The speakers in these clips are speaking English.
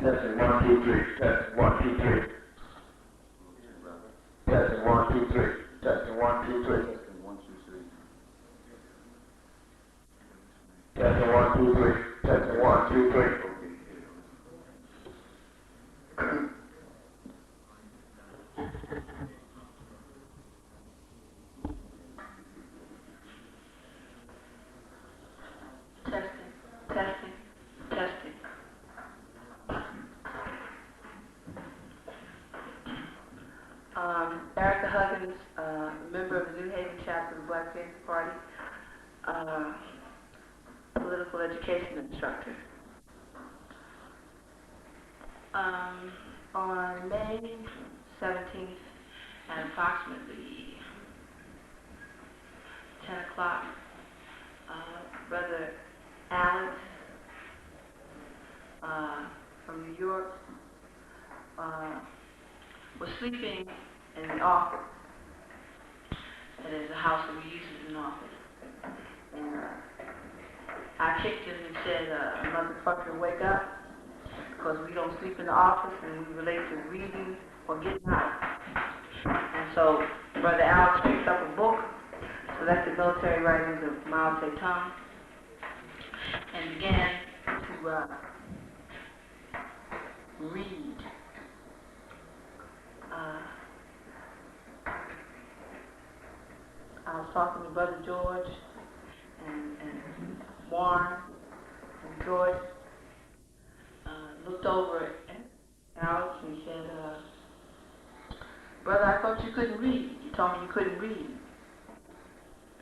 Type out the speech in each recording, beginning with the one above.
Testing 1, 2, 3. Testing 1, 2, 3. Testing 1, 2, 3. Testing 1, 2, 3. Testing 1, 2, 3. Testing 1, 2, 3. Testing, testing, testing. Erica Huggins, member of the New Haven chapter of the Black Panther Party, political education instructor. On May 17th at approximately 10 o'clock, Brother Alex from New York was sleeping in the office. That is a house that we use as an office. And I kicked him and said, motherfucker, wake up, because we don't sleep in the office and we relate to reading or getting out. And so Brother Alex picked up a book, selected military writings of Mao Zedong, and began to read. I was talking to Brother George and Warren and George. Looked over at Alex and said, brother, I thought you couldn't read. You told me you couldn't read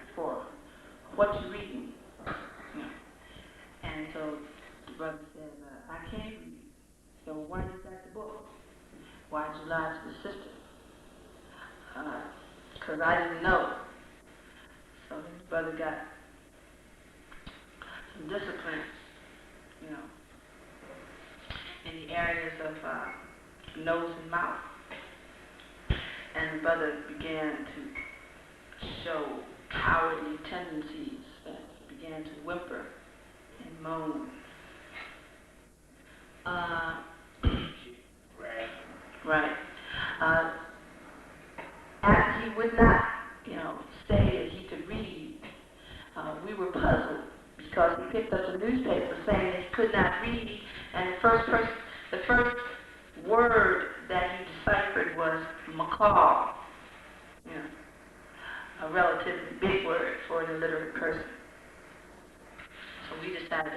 before. What you reading? And so the brother said, I can't read. So why you got the book? Why did you lie to the sister? Because I didn't know. So his brother got some discipline, in the areas of nose and mouth. And the brother began to show cowardly tendencies and began to whimper and moan. Right. After he would not, say that he could read, we were puzzled because he picked up the newspaper saying that he could not read, and the first word that he deciphered was macaw, a relatively big word for an illiterate person. So we decided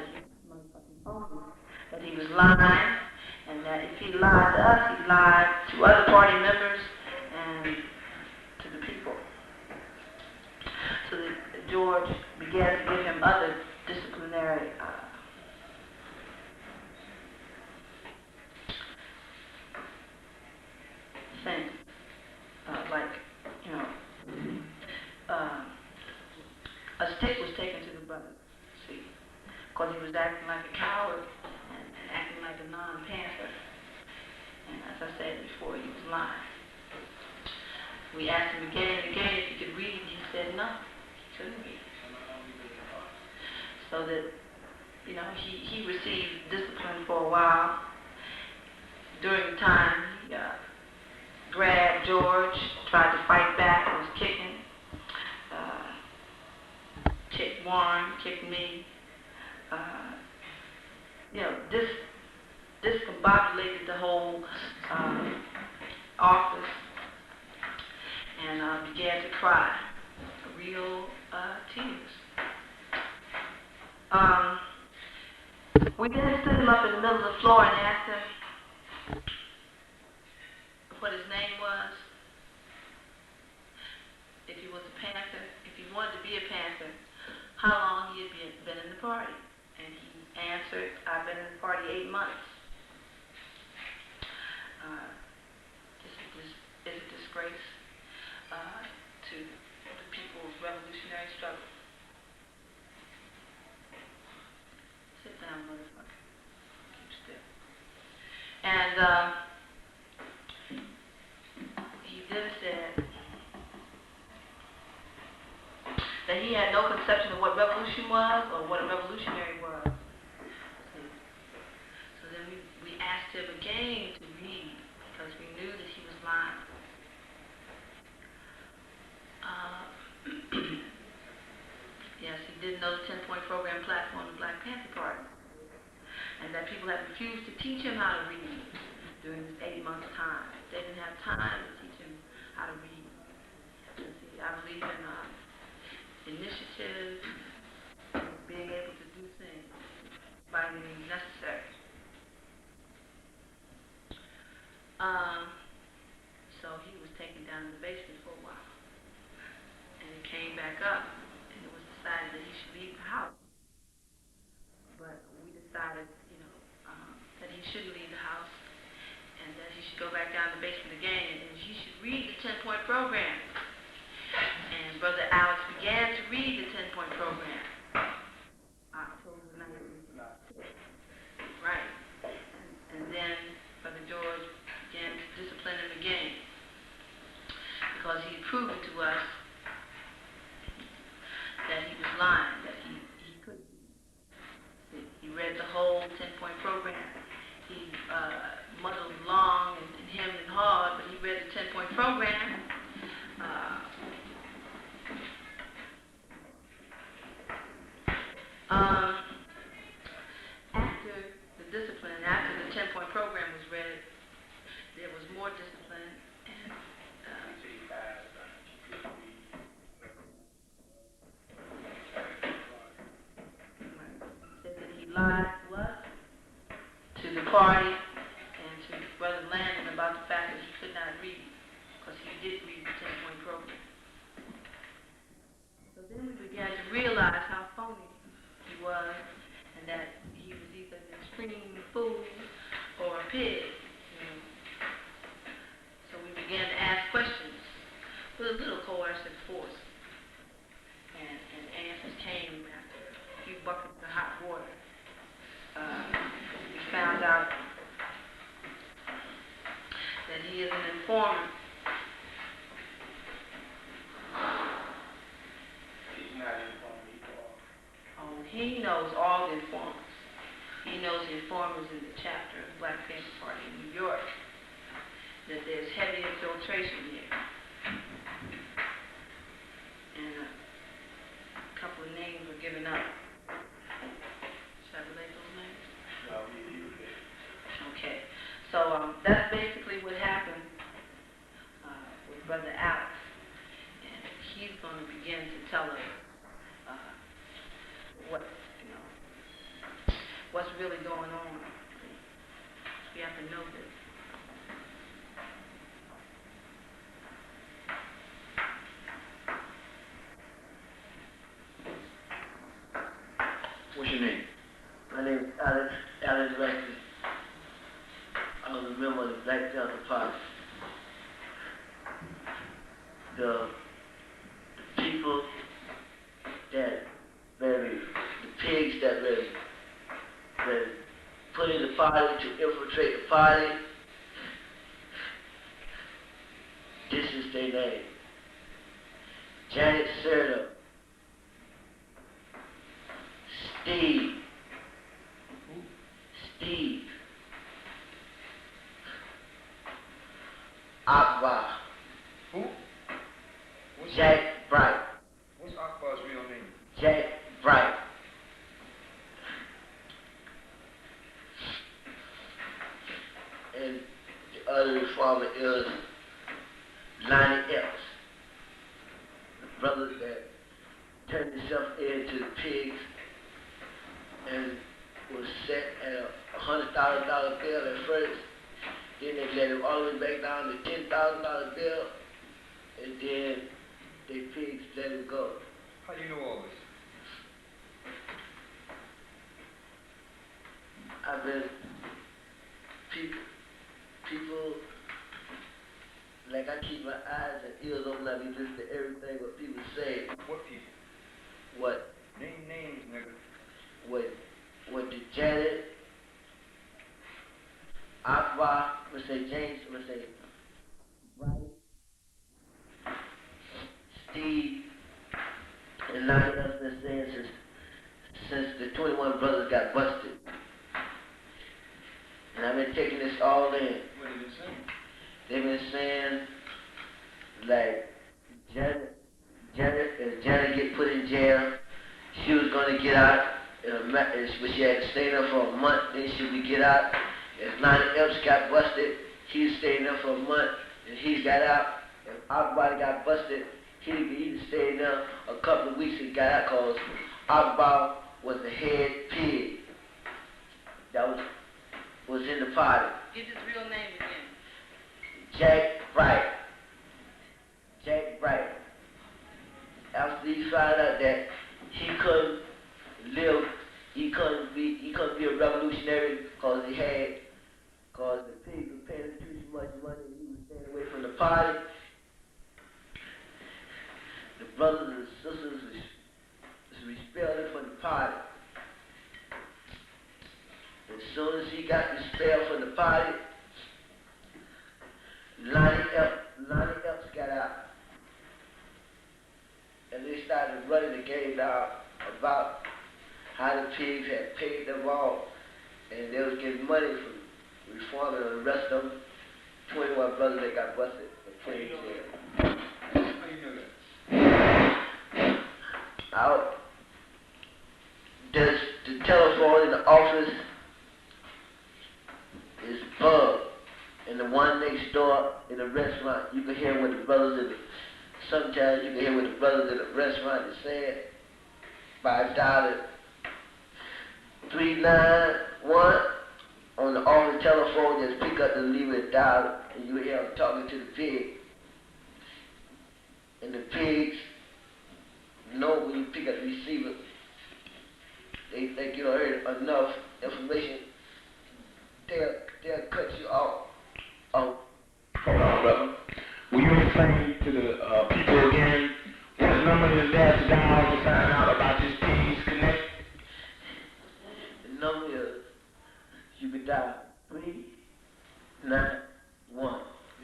that he was lying, and that if he lied to us, he lied to other party members and to the people. So that George began to give him other disciplinary things, a stick was taken to the brother, see, because he was acting like a coward and acting like a non-panther. And as I said before, he was lying. We asked him again and again if he could read. He said no, he couldn't read. So that, he received discipline for a while. During the time, he grabbed George, tried to fight back, was kicking, kicked Warren, kicked me. Discombobulated the whole office and began to cry, real tears. We then stood him up in the middle of the floor and asked him what his name was, if he was a Panther, if he wanted to be a Panther, how long he had been in the party. And he answered, I've been in the party 8 months. This is a disgrace to the people's revolutionary struggle. Sit down, motherfucker. Keep still. And he then said that he had no conception of what revolution was or what a revolutionary was. So then we asked him again to read because we knew that he was lying. Yes, he didn't know the 10-point program platform of the Black Panther Party, and that people had refused to teach him how to read during this 8 months' time. They didn't have time to teach him how to read. And see, I believe in initiative, being able to do things by any means necessary. So he was taken down to the basement for a while, and he came back up, and it was decided that he should leave the house. But we decided, that he shouldn't leave the house, and that he should go back down to the basement again, and he should read the 10-point program. And Brother Alex began to read the 10-point program. October 1996. Right. And then Brother George began to discipline him again, because he had proven to us that he was lying, that he couldn't. He read the whole 10-point program. He muddled long and hemmed and hawed, but he read the 10-point program. After the discipline, after the 10-point program was read, there was more discipline, and said that he lied to us, to the party, and to Brother Landon about the fact that he could not read, because he did read the 10-point program. So then we began to realize how phony he was, and that he was either an extreme fool or a pig. So we began to ask questions with a little coercive force, and answers came after a few buckets of hot water. We found out that he is an informant. He's not informed. Oh, he knows all the informants. He knows the informers in the chapter of the Black Panther Party in New York, that there's heavy infiltration here. And a couple of names were given up. Should I relate those names? No, you did. Okay. So that's basically what happened with Brother Alex. And he's going to begin to tell us what's really going on. We have to know this. What's your name? My name is Alex Rackley. I'm a member of the Black Panther Party. The people that the pigs that put in the party to infiltrate the party, this is their name. Janet Serta, Steve, Akbar, Who? Jack Bright, What's Akbar's real name? Jack Bright. And the other reformer is Lonnie Epps, the brother that turned himself into the pigs and was set at a $100,000 bill at first. Then they let him all the way back down to $10,000 bill, and then the pigs let him go. How do you know all this? I've been people like I keep my eyes and ears open. I be listening to everything what people say. What people? What Name names, nigga. what the Janet, Akbar, let's say James, let's say Brian, Steve, and Lonnie else been saying since the 21 brothers got busted. And I've been taking this all in. What have you been saying? They've been saying, like, Janet get put in jail. She was gonna get out, but she had to stay there for a month, then she would get out. If Lonnie Epps got busted, he stayed there for a month, and he got out. If Akbar got busted, he stayed there a couple of weeks and got out, cause Akbar was the head pig that was in the party. Get his real name again. Jack Bright. Jack Bright. After he found out that he couldn't live, he couldn't be a revolutionary because the pigs were paying him too much money and he was staying away from the party. The brothers and sisters was expelled him from the party. As soon as he got expelled from the party, Lonnie Epps got out. And they started running the game down about how the pigs had paid them off and they was getting money from reforming and the rest of them, 21 brothers that got busted and put in jail. How you know that? The telephone in the office is bugged. And the one next door in the restaurant, you can hear what the brothers sometimes you can hear what the brothers in the restaurant is saying by dialing 391 on the office telephone. Just pick up and leave it dial, and you hear them talking to the pig. And the pigs know when you pick up the receiver, they think you don't heard enough information. They'll cut you off. Hold on, brother. Will you explain to the people again what the number is there to dial to find out about this pigs connect? The number is, you can dial 391. Do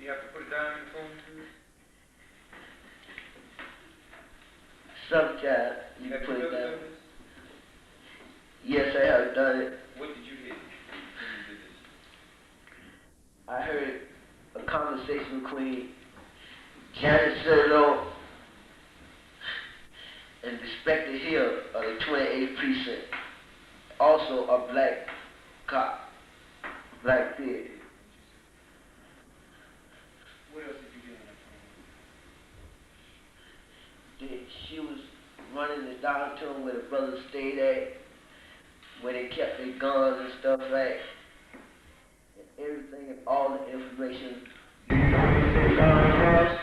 you have to put it down in the phone too? Sometimes you Have put you it ever down. done this? Yes, I have done it. What did you hear when you did this? I heard a conversation between Janet Serlo and Inspector Hill of the 28th Precinct. Also a black cop, black pig. What else did you hear on the phone? She was running it down to him where the brothers stayed at, where they kept their guns and stuff at, and everything and all the information. Do you know where the gun was?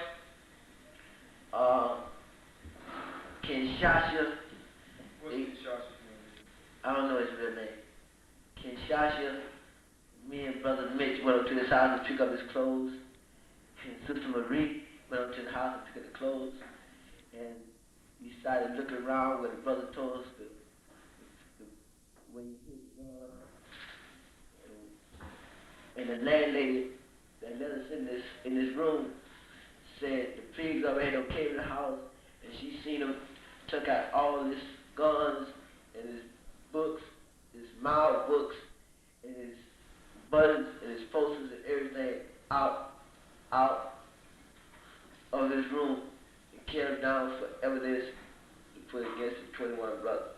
Kinshasa, What's Kinshasa's name? I don't know his real name. Kinshasa, me and Brother Mitch went up to his house to pick up his clothes, and Sister Marie went up to the house to pick up the clothes, and we started looking around where the brother told us when you hit and the landlady that let us in this room said the pigs already came in the house and she seen him took out all his guns and his books, his mild books and his buttons and his posters and everything out of his room and carried them down for evidence to put against the 21 brothers.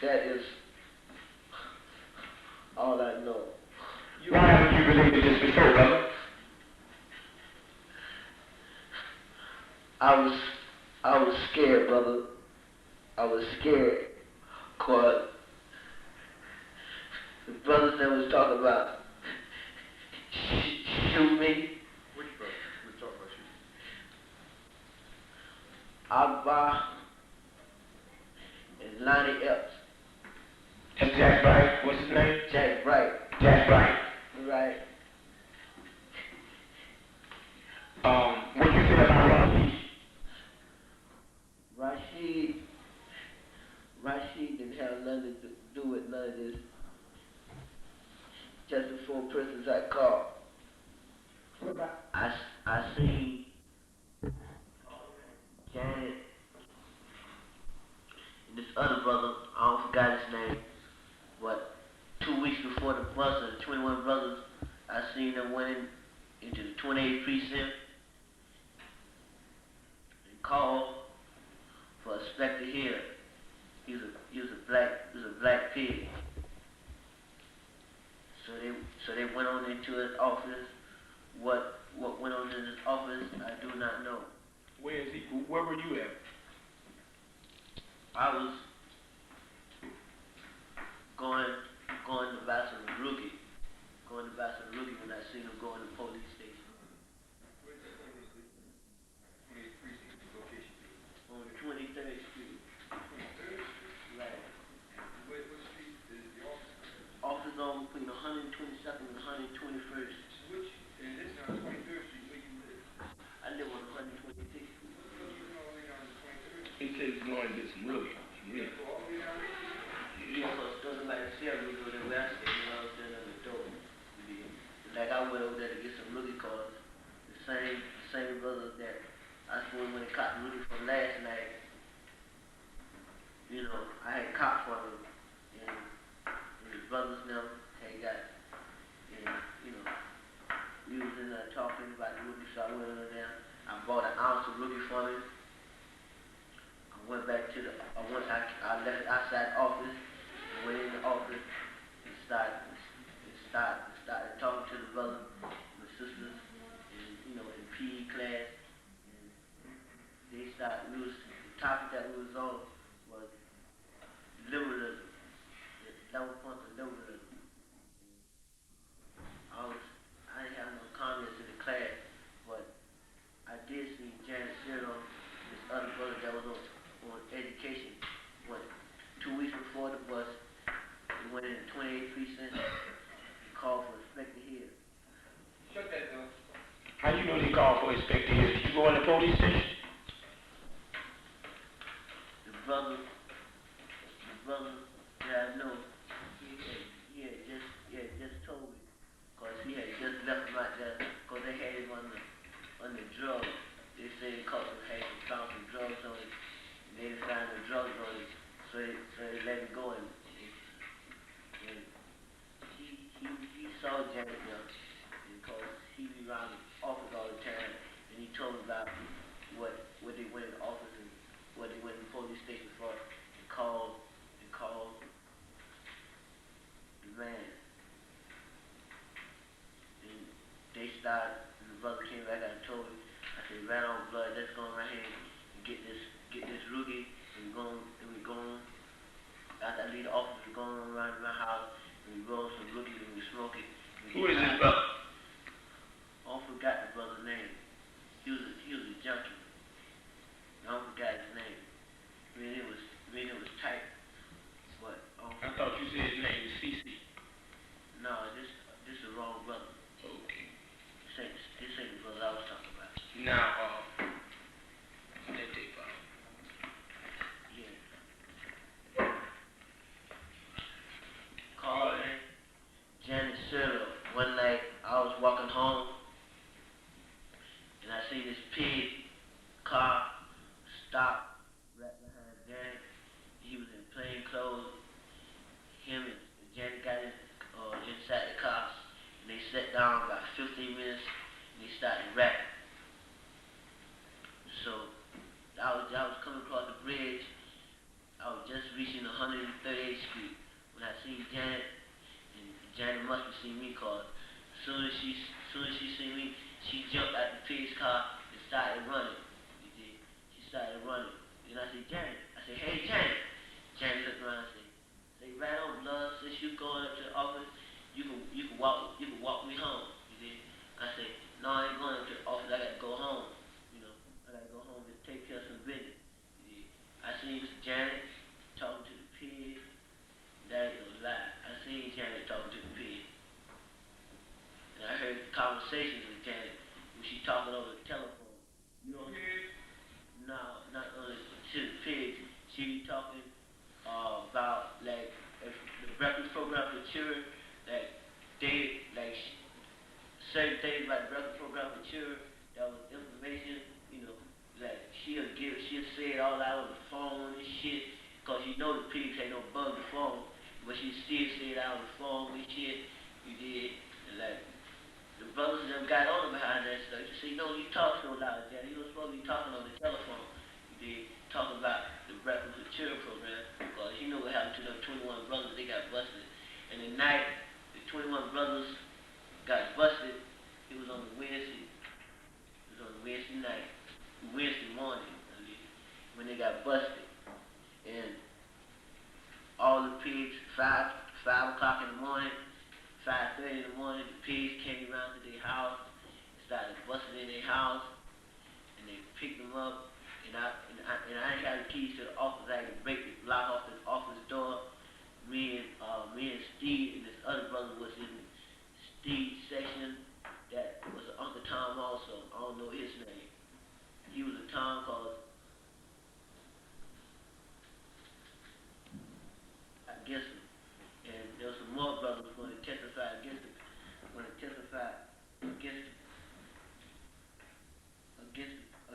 That is all I know. Why haven't you related this before, brother? I was scared, brother. I was scared, cause the brothers that was talking about shoot me. Which brother? We're talking about you. Akbar and Lonnie Epps. That's Jack Bright. What's his name? Jack Bright. Jack Bright. Right. What do you think about Rackley? Rashid didn't have nothing to do with none of this. Just the four persons I called. I seen Janet and this other brother, I don't forgot his name. 21 brothers. I seen them went into the 28th precinct and called for Inspector Hill. He was a black pig. So they went on into his office. What went on in his office, I do not know. Where is he? Where were you at? I was going to buy some rookie. Going to buy some rookie when I seen him go in the police station. Where's the police station? 28th precinct, the location be? On 23rd Street. 23rd Street? Right. What street is the office? Office on between 122nd and 121st. Which, and this is on 23rd Street, where you live? I live on 126th Street. You go all the way down to 23rd Street? He said he's going to get some rookie. You go all the way down there? Yeah, so somebody said we go there where I stay, you know, I was there on the door. Like I went over there to get some rookie cards. The same brother that I suppose when they caught Rudy from last night, you know, I had cops from him and his brothers now had got, and you know, we was in there talking about the rookie, so I went over there. I bought an ounce of rookie from him. I went back to I left the outside office, and went in the office and started talking to the brother, the sisters, and you know, in PE class, and the topic that we was on was liberalism, the level point of liberalism. I didn't have no comments in the class, but I did see Janet Cyril, this other brother that was on education, 2 weeks before the bus, he went in the 28th precinct and called for Inspector Hill. Shut that door. How you know they called for Inspector Hill? Did you go in the police station? The brother that I know, he had just told me, cause he had just left him out there, cause they had him on the drugs. They said the cops had found some drugs on it, and they found the drugs on it, so they let him go, and he saw Janet now, because he be around the office all the time, and he told me about what they went in the office and what they went in the police station for, and called the man. And they started, and the brother came back and told me, I said, right on blood, let's go right here and get this rookie, and we going, after I leave the office, we're going around my house, and we roll some rookies and we smoke it. Who is this brother? I forgot the brother's name. He was a junkie. I forgot his name. I mean, it was tight. But I thought you said his name was CC. no, this is the wrong brother. Okay. This ain't the brother I was talking about. Now, that tape out. Yeah. Called Janet Cyril. One night I was walking home and I see this pig car stop right behind Janet. He was in plain clothes. Him and Janet got inside the car and they sat down about 15 minutes and they started rapping. So I was coming across the bridge. I was just reaching 138th Street when I seen Janet, and Janet must have seen me, cause as soon as she seen me, she jumped out the pig's car and started running. She started running. And I said, Janet. I said, hey Janet. Janet looked around and said, right on blood, since you going up to the office, you can walk me home. I said, no, I ain't going up to the office, I gotta go home. I gotta go home and take care of some business. I seen Janet talking to the pig. That ain't no lie. I seen Janet talking to the pig. And I heard conversations with Janet when she talking over the telephone. You know, no, not only to the pig. She be talking about like the breakfast program for children, certain things about the breakfast program for children. That was information, like she'll say it all out on the phone and shit, cause the pigs ain't no bug the phone, but she still say it out on the phone and shit, You did, and like, the brothers them got on behind that stuff. You see, you talk so loud, Daddy. You was supposed to be talking on the telephone. You did, talking about the Breakfast with Children program, because you know what happened to them 21 brothers, they got busted. And the night the 21 brothers got busted, it was on the Wednesday. It was on the Wednesday night, Wednesday morning, I believe, when they got busted. And all the pigs, 5 o'clock in the morning, 5:30 in the morning, the pigs came around to their house, started busting in their house, and they picked them up. And I ain't got the keys to the office. I had to lock off the office door. Me and Steve and this other brother was in Steve's section. That was Uncle Tom also. I don't know his name. He was a Tom called against him. And there was some more brothers going to testify against him.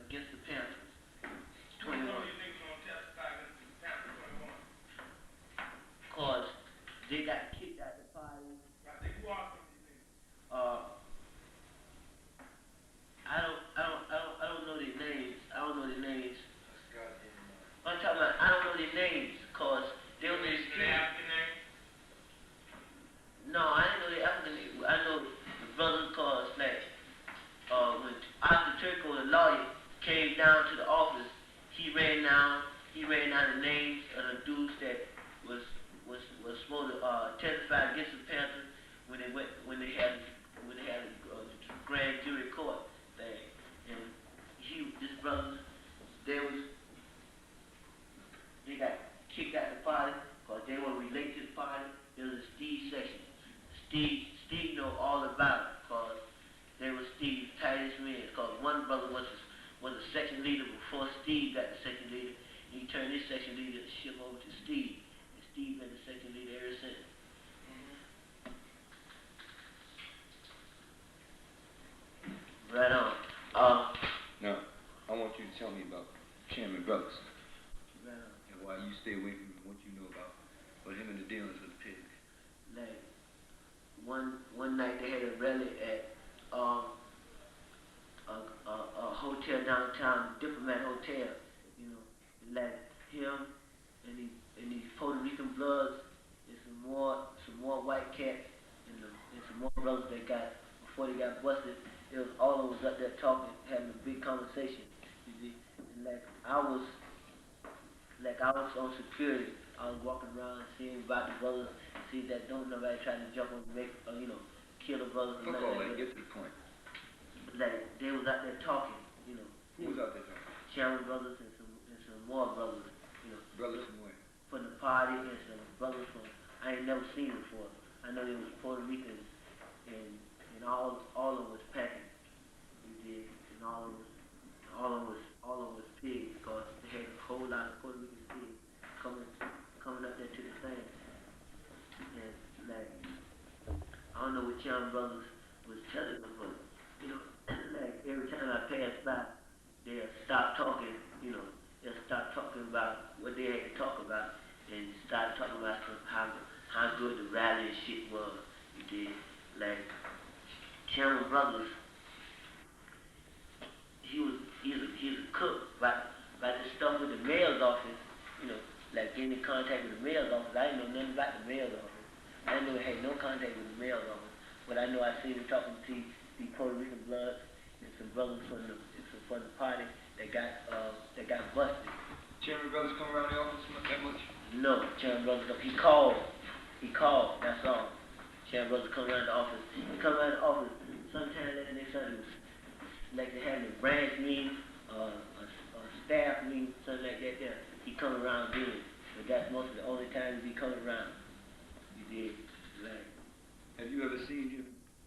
Against the Panthers. 21. What do you think you're going to testify against the Panther 21? Cause they got kicked out the party. I think who are some of these niggas? I don't know their names. I don't know their names. That's goddamn I'm talking about, I don't know their names, cause they were in the street. African name? No, I didn't know their African name. I know the brothers cause like, when Oscar Turco, the lawyer, came down to the office, he ran down the names of the dudes that was supposed to testify against the Panthers when they had a grand jury court thing. And this brother, they got kicked out the party because they were related to the party. There was a Steve section. Steve know all about it because they were Steve's tightest men. Because one brother was a section leader before Steve got the section leader. He turned his section leadership over to Steve. And Steve been the section leader ever since. Right on. Now, I want you to tell me about Chairman Brothers Right on. and why you stay away from what you know about him and the dealings with the pigs. Like, one night they had a rally at a hotel downtown, Diplomat Hotel, you know, like him and these Puerto Rican bloods and some more white cats and some more brothers that got before they got busted. It was all of us up there talking, having a big conversation. You see, and like I was on security. I was walking around seeing about the brothers, see that don't nobody try to jump on make kill the brothers. Fuck all that, get to the point. Like they was out there talking, you know. Who was out there talking? Chairman brothers and some more brothers, you know. Brothers from where? From the party and some brothers from I ain't never seen before. I know they was Puerto Ricans and all of them was packing. You did, and all of them was pigs because they had a whole lot of Puerto Rican pigs coming up there to the thing. And like I don't know what Chairman brothers was telling them, but you know, like every time I pass by, they'll stop talking, you know, they'll stop talking about what they had to talk about and start talking about how good the rally and shit was. You did, like Chairman Brothers, he's a cook by the stuff with the mayor's office, you know, like getting in contact with the mayor's office. I didn't know nothing about the mayor's office. I didn't know he had no contact with the mayor's office. But I know I seen him talking to the Puerto Rican bloods and some brothers from the party that got busted. Chairman Brothers come around the office that much? No, Chairman Brothers, he called, that's all. Chairman Brothers come around the office. He come around the office sometime later they said it was like they had a branch meeting, a staff meeting, something like that there. He come around then. But that's most of the only time he come around. He did, like. Have you ever seen him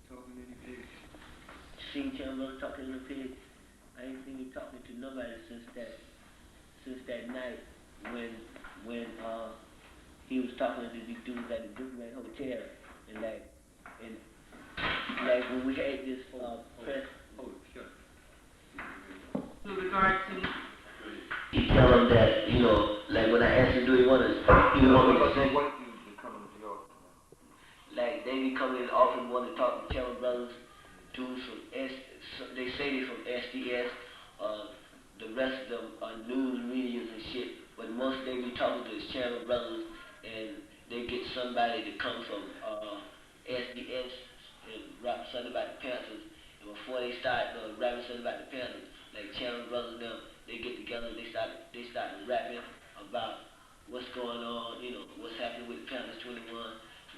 talking to any pigs? Seen Chairman Brothers talking to the pigs? I ain't seen him talking to nobody since that night when he was talking to these dudes at the Diplomat Hotel and like when we had this press. Oh, sure. With regard to He tell him that, you know, like when I asked him do he want me to What do you coming to your office now? like they be coming in the office wanting to talk to Chairman Brothers, dudes from they say they from SDS, the rest of them are news medias and shit, but most they be talking to is Chairman Brothers, and they get somebody to come from SDS and rap something about the Panthers, and before they start rapping something about the Panthers, like Chairman Brothers and them, they get together and they start rapping about what's going on, you know, what's happening with the Panthers 21,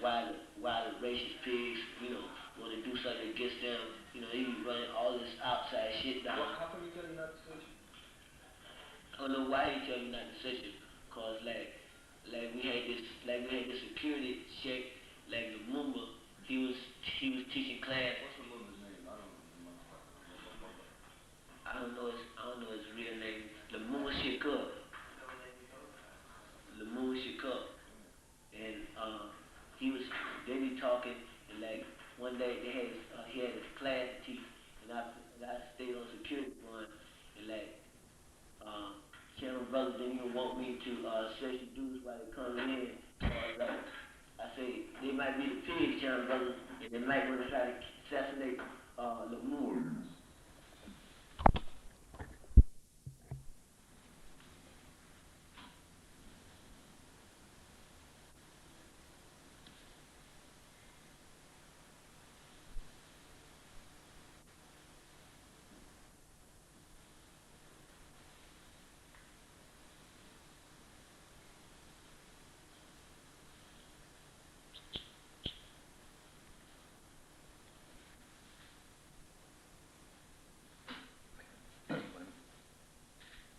why the racist pigs, you know, want to do something against them, you know, they be running all this outside shit down. How come you tell you not to switch? I don't know why he tell me not to switch it, cause like we had this security check, like the Mumba, he was teaching class. What's the woman's name? I don't know his real name. Lamua Shakur. Lamua Shakur. And they be talking, and like one day he had his class to teach, and I stayed on security for him, and like Chairman Brothers didn't even want me to search the dudes while they coming in. Like, I say they might be the pigs, Chairman Brothers, and they might want to try to assassinate Lamua.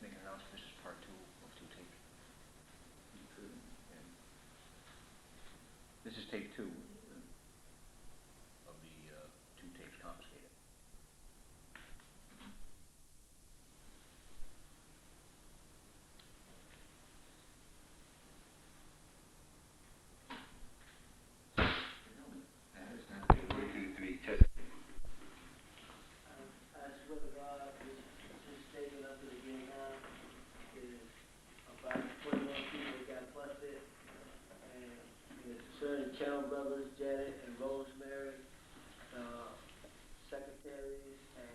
Make an announcement. This is part 2 of 2 tapes. And this is tape 2 of the 2 tapes confiscated. I swear to God, this statement I'm gonna give now is about 21 people that got busted, and it's concerning Chairman Brothers, Janet and Rosemary, secretaries, and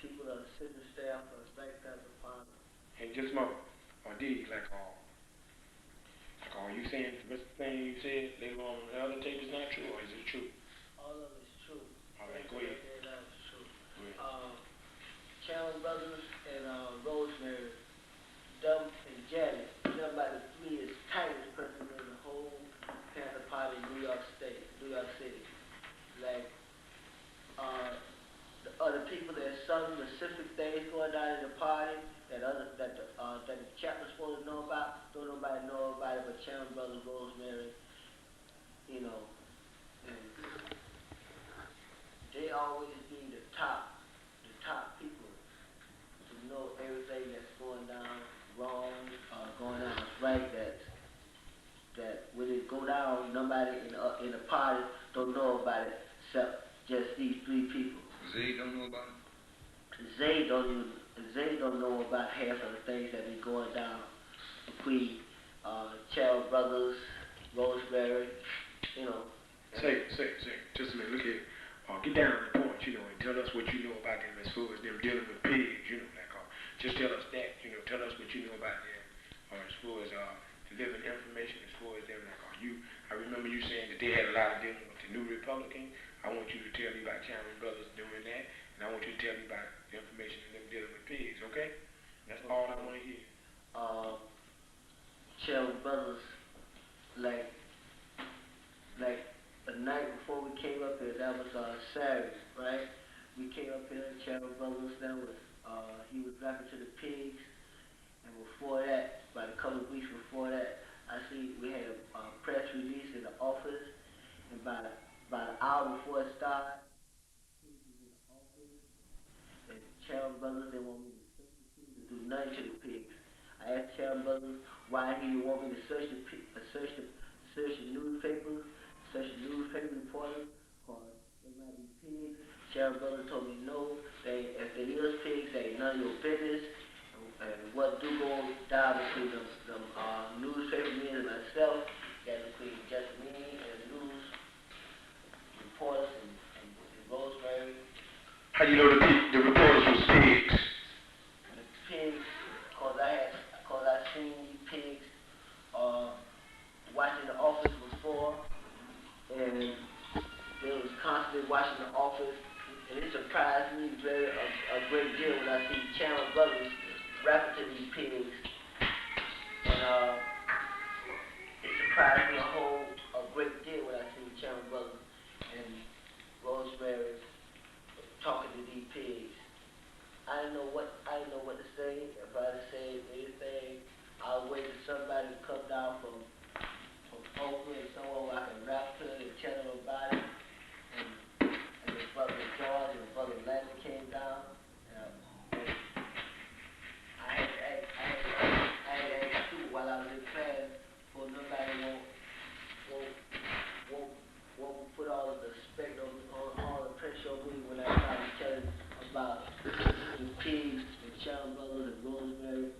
people that are sitting staff for the Black Panther Fund. And just a moment, D, you saying the thing you said later on the other tape is not true, or is it true? All of it's true. All right, go ahead. That was true. Go ahead. Chairman Brothers and Rosemary, Dumb and Janet, nobody three is tightest person in the whole Panther Party in New York City. Like, the other people that some specific things going on in the party that the chapter's supposed to know about, don't nobody know about it but Chairman Brothers, Rosemary, you know, and they always be the top people to know everything that's going down wrong, going down right, that when it go down, nobody in the party don't know about it except just these 3 people. Zay don't know about it? Zay don't know about half of the things that be going down between Chairman Brothers, Rosemary, you know. Say, just a minute, look here. Get down to the point, you know, and tell us what you know about them as far as them dealing with pigs, you know, just tell us that, you know, tell us what you know about them, as far as delivering information as far as them, I remember you saying that they had a lot of dealing with the New Republican. I want you to tell me about Chairman Brothers doing that, and I want you to tell me about the information of them dealing with pigs, okay? That's all I want to hear. Chairman Brothers, like the night before we came up here, that was Saturday, right? We came up here, Chairman Brothers, he was rapping to the pigs, and before that, about a couple of weeks before that, I see we had a press release in the office, and about an hour before it started, he was in the office, and Chairman Brothers, they want me to do nothing to the pigs. I asked Chairman Brothers why he didn't want me to search the newspapers, search the newspaper reporters, or they might be pigs. Chairman Brothers told me no, if they is pigs, they ain't none of your business. And what do go down between them newspaper men and myself, that between just me and the news seen these pigs watching the office before, and they was constantly watching the office, and it surprised me a great deal when I see Chandler Brothers rapping to these pigs, and it surprised me a great deal when I see Chandler Brothers and Rosemary talking to these pigs. I didn't know what to say. If I said anything, I was waiting for somebody to come down from Oakland and someone I can rap to and tell them about it. And his brother George and his brother Landon came down. And I had to ask too while I was in class for nobody won't put all of the respect on all the pressure on me when I started telling about the pigs and Chandler Brothers and Rosemary,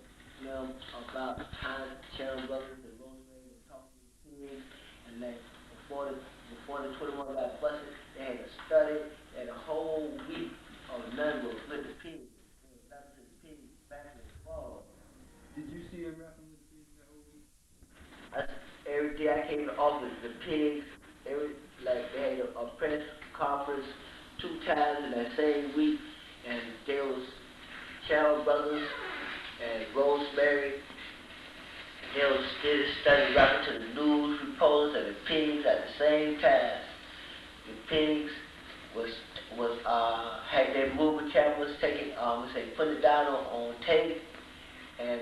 about how Chandler Brothers and Rosemary were talking to the pigs, and that before the 21 got busted, they had to study, and a whole week of nothing but with the pigs. They were rapping to the pigs back and forth. Did you see him rapping with the pigs that whole week? Every day I came to the office, the pigs, they had a press conference 2 times in that same week, and there was Chandler Brothers and Rosemary. They just started rapping to the news reporters and the pigs at the same time. The pigs had their movie cameras taking, putting it down on tape, and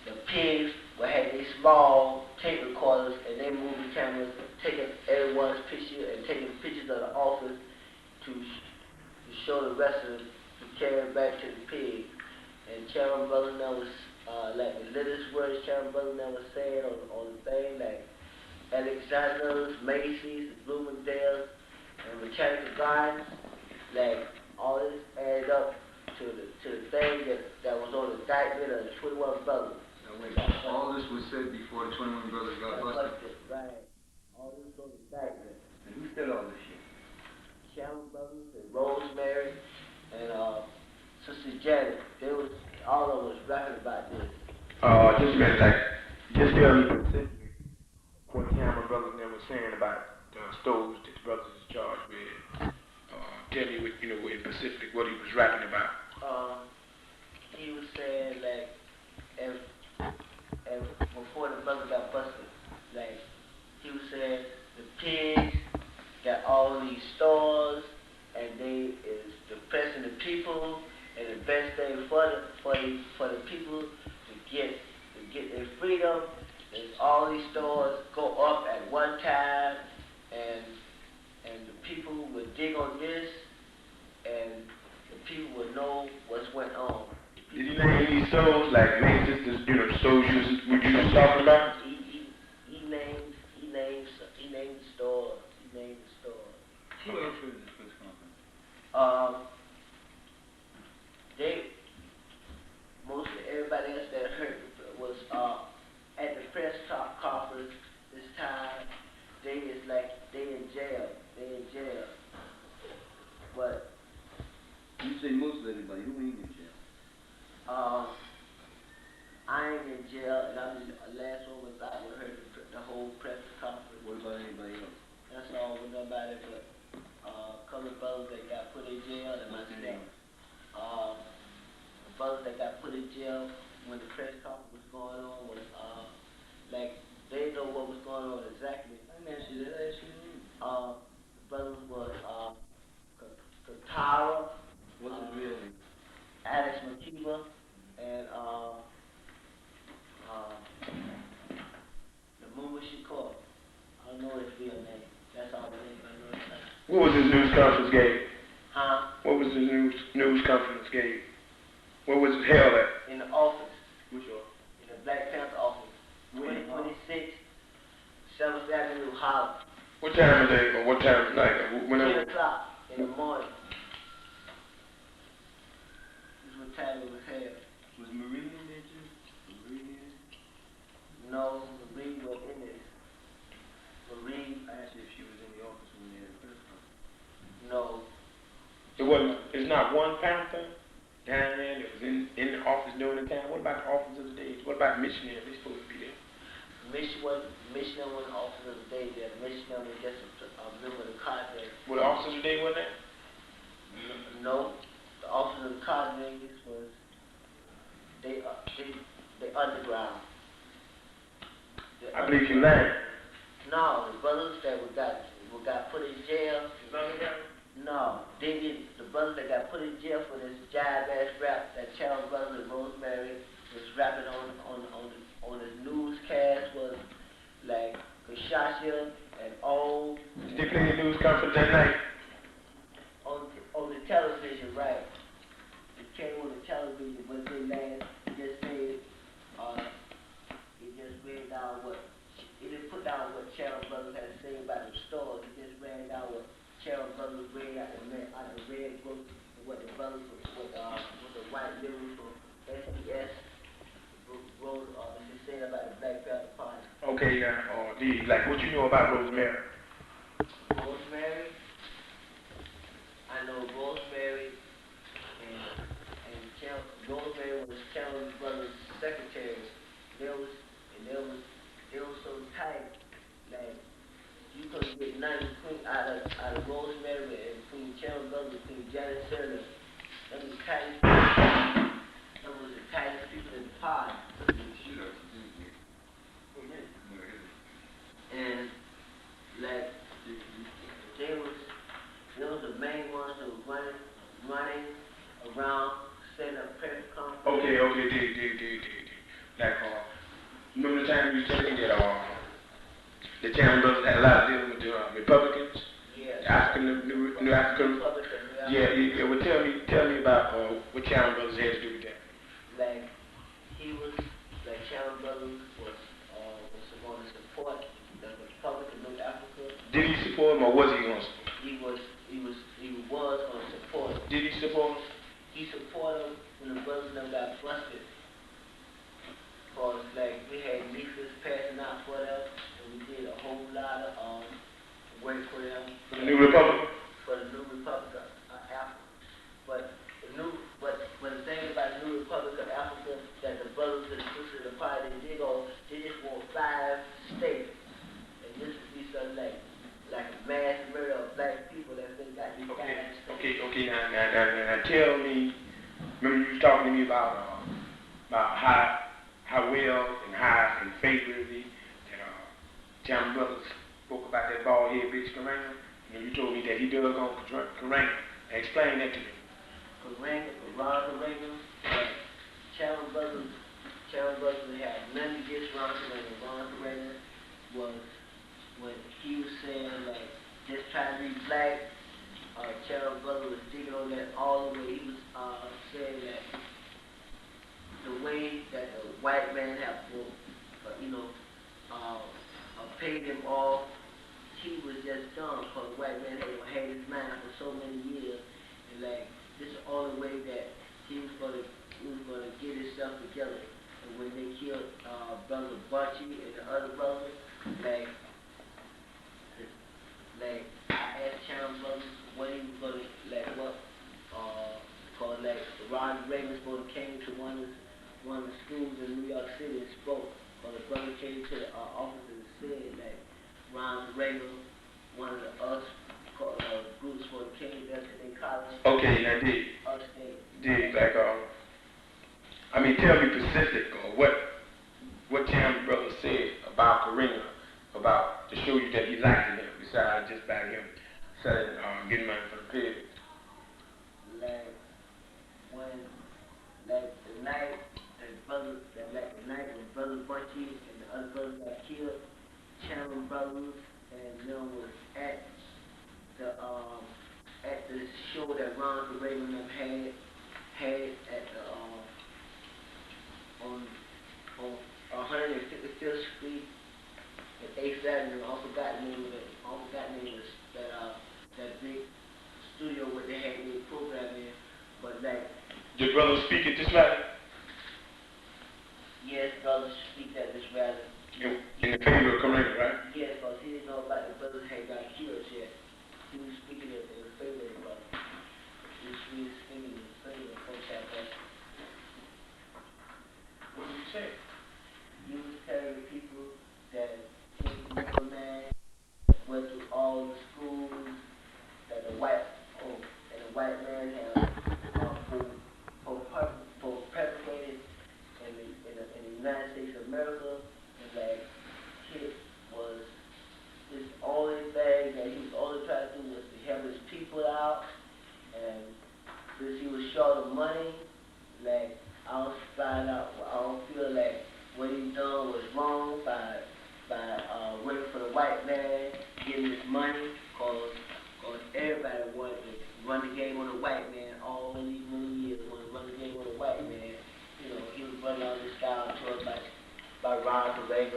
the pigs had these small tape recorders and their movie cameras taking everyone's picture and taking pictures of the office to show the rest of it, to carry it back to the pig. And Chandler Brothers never, like the littlest words Chandler Brothers never said on the thing, like Alexander's, Macy's, Bloomingdale's, and Botanical Gardens, like all this added up to the thing that was on the indictment of the 21 Brothers. Now wait, all this was said before the 21 Brothers got busted? Right. All this was on the indictment. And who said all this shit? Chandler Brothers and Rosemary and Sister Janet. All of them was rapping about this. Just a minute, just tell me specifically what Cameron Brothers never was saying about the stores that the brothers is charged with. Tell me what, in Pacific, what he was rapping about. He was saying, like, if before the brothers got busted, like, he was saying the pigs got all these stores, and they is depressing the people, and the best thing for the people to get their freedom is all these stores go up at one time, and the people would dig on this, and the people would know what's went on. Did he name these stores, like name just the stores you was talking about? He named the stores. Who else was in this press conference? Mostly everybody else that heard was at the press conference this time. They in jail. But You say most of everybody. Who ain't in jail? I ain't in jail, and the last one was I heard the whole press conference. What about anybody else? That's all with nobody but couple brothers that got put in jail and What's their myself. name? The brothers that got put in jail when the press conference was going on was like they didn't know what was going on exactly. I didn't ask you that. I asked you the name. The brothers was Katara, What's his real name? Alex McKeever, and the Mumba Shakur. I don't know his real name. That's all the name I know. What was his news conference gave? Huh? What was his news conference gave? Where was it held at? In the office. Which office? In the Black Panther office. When? 2026, 7th Avenue, Holland. What time of day or what time of night? Or 10 whenever? o'clock in the morning. This is what time it was held. Was Marie in there too? Was Marie in there? No, Marie was in it. Marie, I asked you if she was in the office when they had a press conference. no. It wasn't. It's not one Panther down there that was in the office during the time. What about the office of the days? What about the missionary? They supposed to be there. Missionary wasn't officer of the day there. Missionary was just a member of the cadre. Well, the officers today wasn't there? No, the officer of the cadre was they underground. I believe you lying. No, the brothers that got put in jail. Is underground? No, they did. The brothers that got put in jail for this jive ass rap that Charles Brothers and Rosemary was rapping on his newscast was like Kashasha and all They play the news conference that night. on the television, right? It came on the television, but they last just said it just read down what it didn't put down what Charles Brothers had to say about the stores. It just ran down what Charles Brothers read out the red book and what the brothers what the white liberals from SDS wrote they said about the Black Panther Party. Okay, like what you know about Rosemary? Rosemary, I know Rosemary and Rosemary was Charles Brothers' secretary. They was so tight like you couldn't get nothing out of Rosemary and between Charles Brothers between Janet Turner. That was tight. That was the tightest people in the party. And like they was the main ones who was running around setting up press conferences. Okay, dig. Like, remember the time you told me that the Town Brothers had a lot of dealing with the Republicans? Yeah. New African. Yeah. Well, tell me about what Town Brothers had to do with that. Like Sharon Brothers was going to support the Republic of North Africa. Did he support him or was he going to support him? He was going to support him. Did he support him? He supported him when the brothers never got busted. Cause like we had leaflets passing out for them, and we did a whole lot of work for them. The New Republic? For the New Republic of Africa. But the thing about the New Republic of Africa that the brothers and sisters of the party they just want 5 states. And this would be something like a mass murder of black people that they got these 5 states. Okay, now tell me, remember you was talking to me about how well and how and favorably that Town Brothers spoke about that bald head bitch Karanga. You told me that he dug on Karanga. Explain that to me. Ron Karanga, Sharon Brothers had nothing against Ron Karanga. Ron Karanga was when he was saying like just trying to be black. Sharon Brothers was digging on that all the way. He was saying that the way that the white man have to, paid him off, he was just dumb because the white man had his mind for so many years, and like this is the only way that he was gonna get himself together. And when they killed Brother Bunchy and the other brother, like I asked Sharon Brothers when he was gonna cause Ronald Reagan came to one of the schools in New York City and spoke. But the brother came to the office and said that Ronald Reagan, one of the groups for the King in college. Okay, now dig like tell me specific what Town Brothers said about Karanga, about to show you that he liked him, besides just about him selling getting money for the pig. The night when Brother Bunchy and the other brothers got killed, Sharon Brothers and them was at the show that Ron Reagan had at the on 155th Street and 8th Avenue. I forgot the name of it. That big studio where they had their program in. But did brothers speak at this matter? Yes, brothers speak at this rally. In the favor of Karanga, right? Yes, because he didn't know about the brothers had got killed yet. He was speaking in the favor of the brothers. He was speaking in the favor of folks that got. What did you say?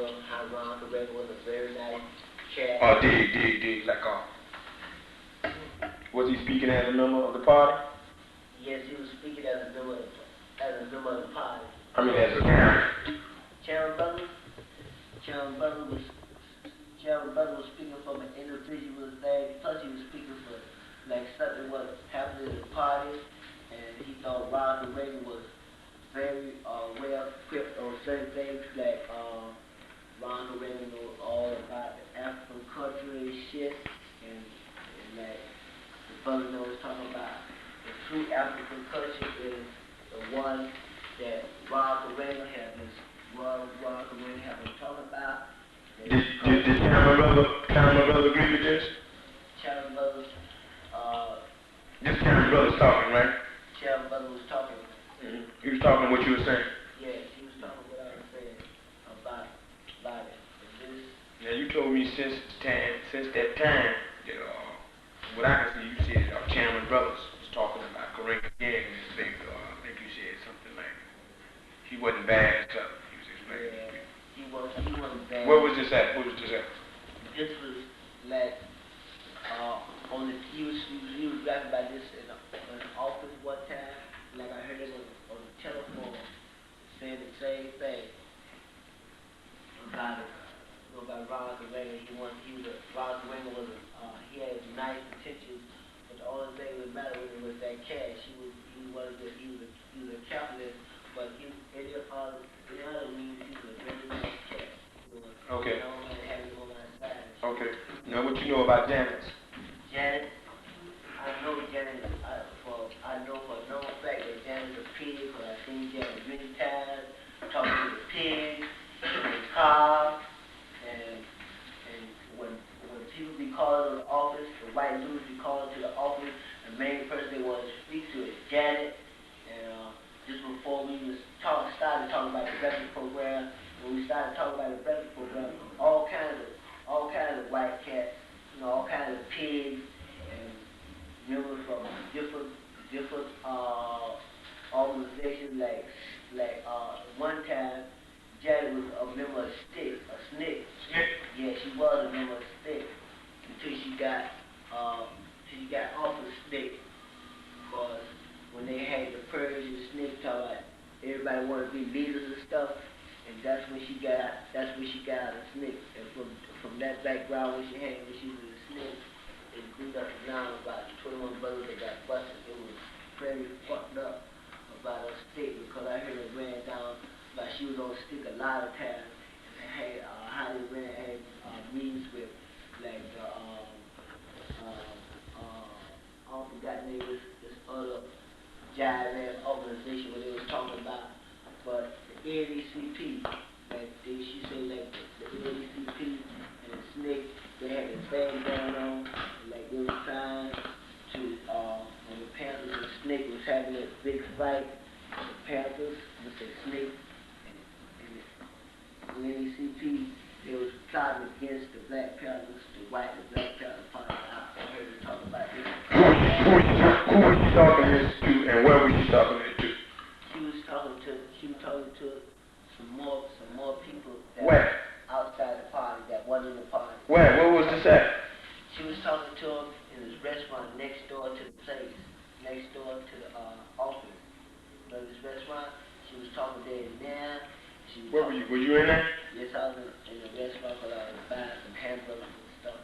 know how Ronald Reagan was a very nice cat. Oh, did, like, was he speaking as a member of the party? Yes, he was speaking as a member of the party. I mean, as a chairman. Chairman Butler was speaking from an individual thing, plus he was speaking for like something was happening at the party, and he thought Ronald Reagan was very well equipped on certain things, like Ronald Reagan knew all about the African culture and shit, and like the brother knows talking about the true African culture is the one that Ronald Reagan had been talking about. Did Chairman Brother agree with this? Chairman Brothers, This Chairman Brother's talking, right? Chairman Brother was talking. Mm-hmm. He was talking what you were saying. Yes, he was talking what I was saying about it. And this, Now you told me since that time, that, what I can see, you said Chairman Brothers was talking about correct again in this thing. I think you said something like he wasn't bad stuff. He was explaining. yeah, he wasn't bad. Where was this at? This was like he was rapping about this in the office one time. Like I heard him on the telephone saying the same thing about Ronald Reagan. Ronald Reagan he had nice intentions, but the only thing that mattered with him was that cash. He was a capitalist, but in the other means he was a very nice cat. Okay. Had him on my side. Okay. Now what you know about Janet? Janet, I know Janet. I know for a known fact that Janet's a pig, because I've seen Janet many times talking to the pigs in the car, and when people be calling to the office, the white dudes be calling to the office, the main person they want to speak to is Janet. And just before we started talking about the breakfast program, when we started talking about the breakfast program, all kinds of white cats, all kinds of pigs, and members from different organizations. Like one time, Janet was a member of SNCC. Yeah, she was a member of SNCC until she got off of SNCC, because when they had the purge and SNCC, talking about everybody wanted to be leaders and stuff. And that's when she got out of SNCC. And from that background when she was in SNCC, it grew up and down about 21 brothers that got busted. It was very fucked up about her stick, because I heard it ran down like she was on stick a lot of times, and had how they had meetings with like the I forgot the name of this other giant ass organization where they was talking about, but the NAACP, like she said, like the NAACP and the SNCC, they had the thing going on, like they was trying to when the Panthers and SNCC was having that big fight, the Panthers with the SNCC and the NAACP, they was plotting against the Black Panthers, the Black Panther Party. I heard them talk about this. Who was she talking this to, and where was she talking it to? She was talking to some more people that Where? outside the party, that wasn't in the party. Where was this at? She was talking to him in this restaurant next door to the place, next door to the office. You know this restaurant? She was talking there and there. Where were you? Were you in there? Yes, I was in the restaurant because I was buying some hamburgers and stuff.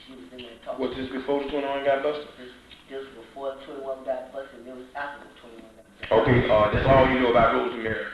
She was in there talking. Was this before the 21 got busted? This was before 21 got busted, and it was after the 21 got busted. Okay, that's all you know about Rosemary.